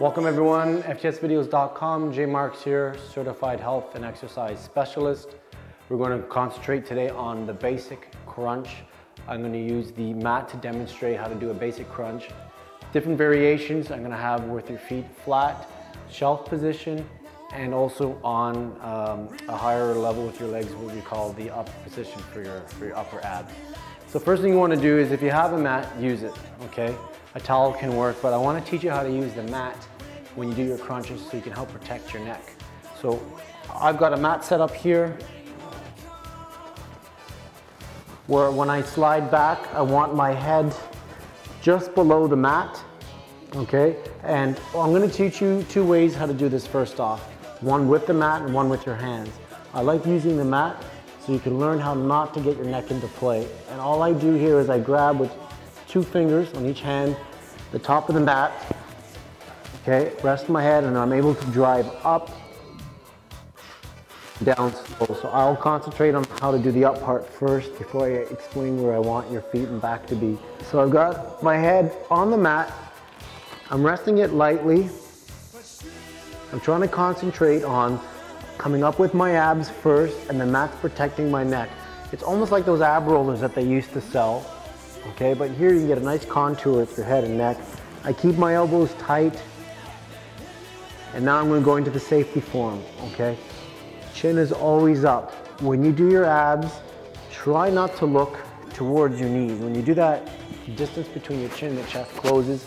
Welcome everyone, FTSvideos.com, J Marks here, Certified Health and Exercise Specialist. We're going to concentrate today on the basic crunch. I'm going to use the mat to demonstrate how to do a basic crunch. Different variations I'm going to have with your feet flat, shelf position, and also on a higher level with your legs, what we call the up position for your upper abs. So first thing you want to do is if you have a mat, use it, okay? A towel can work, but I want to teach you how to use the mat when you do your crunches so you can help protect your neck. So I've got a mat set up here where when I slide back, I want my head just below the mat, okay? And I'm going to teach you two ways how to do this first off. One with the mat and one with your hands. I like using the mat so you can learn how not to get your neck into play. And all I do here is I grab with 2 fingers on each hand, the top of the mat, okay, rest my head, and I'm able to drive up, down slow. So I'll concentrate on how to do the up part first before I explain where I want your feet and back to be. So I've got my head on the mat, I'm resting it lightly, I'm trying to concentrate on coming up with my abs first, and the mat's protecting my neck. It's almost like those ab rollers that they used to sell. Okay, but here you can get a nice contour with your head and neck. I keep my elbows tight, and now I'm going to go into the safety form, okay? Chin is always up. When you do your abs, try not to look towards your knees. When you do that, the distance between your chin and the chest closes,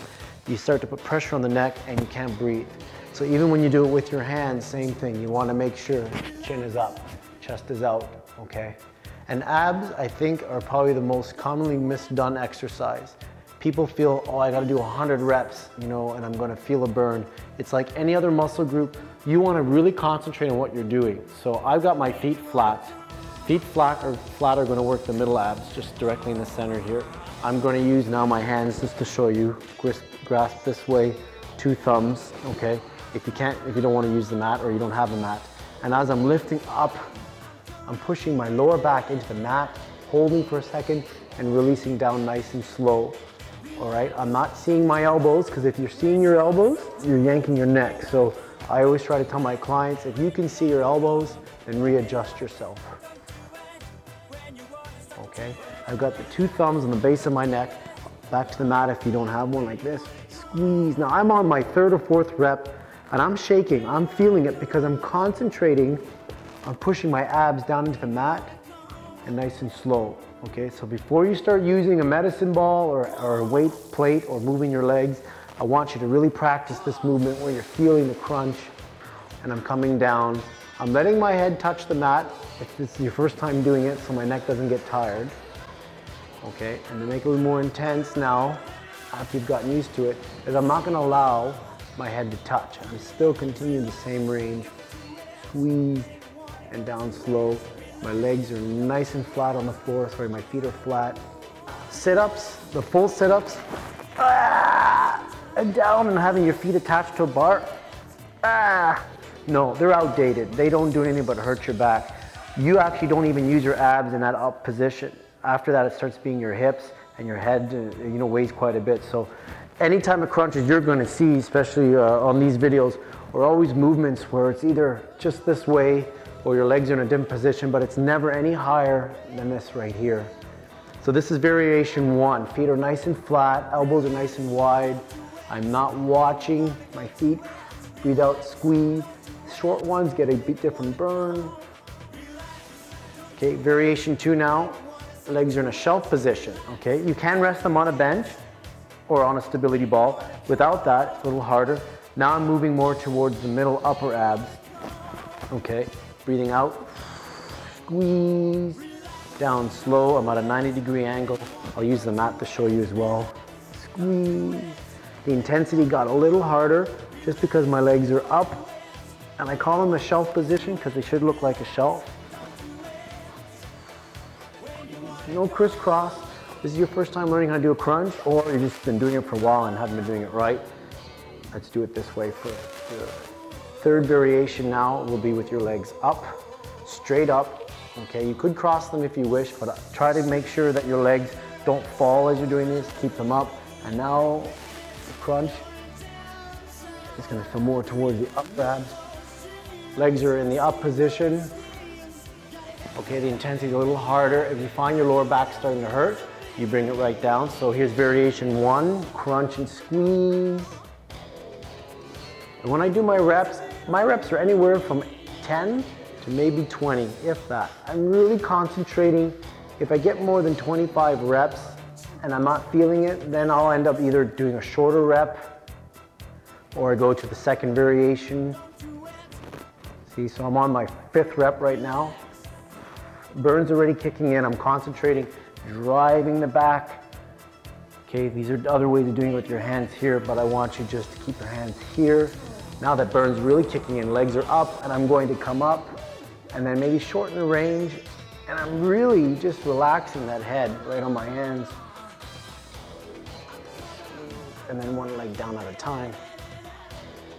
you start to put pressure on the neck and you can't breathe. So even when you do it with your hands, same thing. You want to make sure chin is up, chest is out, okay? And abs, I think, are probably the most commonly misdone exercise. People feel, oh, I gotta do 100 reps, you know, and I'm gonna feel a burn. It's like any other muscle group, you wanna really concentrate on what you're doing. So I've got my feet flat. Feet flat are gonna work the middle abs, just directly in the center here. I'm gonna use now my hands just to show you. Grasp this way, 2 thumbs, okay? If you don't wanna use the mat or you don't have a mat. And as I'm lifting up, I'm pushing my lower back into the mat, holding for a second, and releasing down nice and slow. All right, I'm not seeing my elbows, because if you're seeing your elbows, you're yanking your neck. So I always try to tell my clients, if you can see your elbows, then readjust yourself. Okay, I've got the 2 thumbs on the base of my neck, back to the mat if you don't have one, like this. Squeeze. Now I'm on my 3rd or 4th rep, and I'm shaking. I'm feeling it because I'm concentrating. I'm pushing my abs down into the mat and nice and slow, okay? So before you start using a medicine ball or a weight plate or moving your legs, I want you to really practice this movement where you're feeling the crunch, and I'm coming down. I'm letting my head touch the mat if this is your first time doing it so my neck doesn't get tired, okay? And to make it a little more intense now, after you've gotten used to it, is I'm not gonna allow my head to touch. I'm still continuing the same range. Squeeze, and down slow. My legs are nice and flat on the floor. Sorry, my feet are flat. Sit-ups, the full sit-ups. And down and having your feet attached to a bar. No, they're outdated. They don't do anything but hurt your back. You actually don't even use your abs in that up position. After that, it starts being your hips, and your head, you know, weighs quite a bit. So anytime a crunches you're going to see, especially on these videos, are always movements where it's either just this way or your legs are in a different position, but it's never any higher than this right here. So this is variation 1. Feet are nice and flat, elbows are nice and wide. I'm not watching my feet. Breathe out, squeeze. Short ones get a bit different burn. Okay, variation 2 now. Legs are in a shelf position, okay? You can rest them on a bench or on a stability ball. Without that, it's a little harder. Now I'm moving more towards the middle upper abs, okay? Breathing out, squeeze, down slow. I'm at a 90-degree angle. I'll use the mat to show you as well. Squeeze. The intensity got a little harder just because my legs are up, and I call them the shelf position because they should look like a shelf. No crisscross. This is your first time learning how to do a crunch, or you've just been doing it for a while and haven't been doing it right. Let's do it this way first. Third variation now will be with your legs up, straight up, Okay, you could cross them if you wish, but try to make sure that your legs don't fall as you're doing this. Keep them up. And now the crunch is going to feel more towards the up abs. Legs are in the up position. Okay, the intensity is a little harder. If you find your lower back starting to hurt, you bring it right down. So here's variation 1, crunch and squeeze. And when I do my reps are anywhere from 10 to maybe 20, if that. I'm really concentrating. If I get more than 25 reps and I'm not feeling it, then I'll end up either doing a shorter rep or I go to the second variation. See, so I'm on my 5th rep right now. Burns already kicking in. I'm concentrating, driving the back. Okay, these are other ways of doing it with your hands here, but I want you just to keep your hands here. Now that burn's really kicking in, legs are up, and I'm going to come up and then maybe shorten the range. And I'm really just relaxing that head right on my hands. And then one leg down at a time.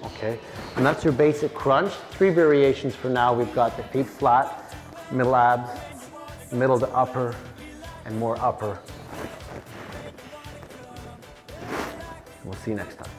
Okay, and that's your basic crunch. 3 variations for now. We've got the feet flat, middle abs, middle to upper, and more upper. We'll see you next time.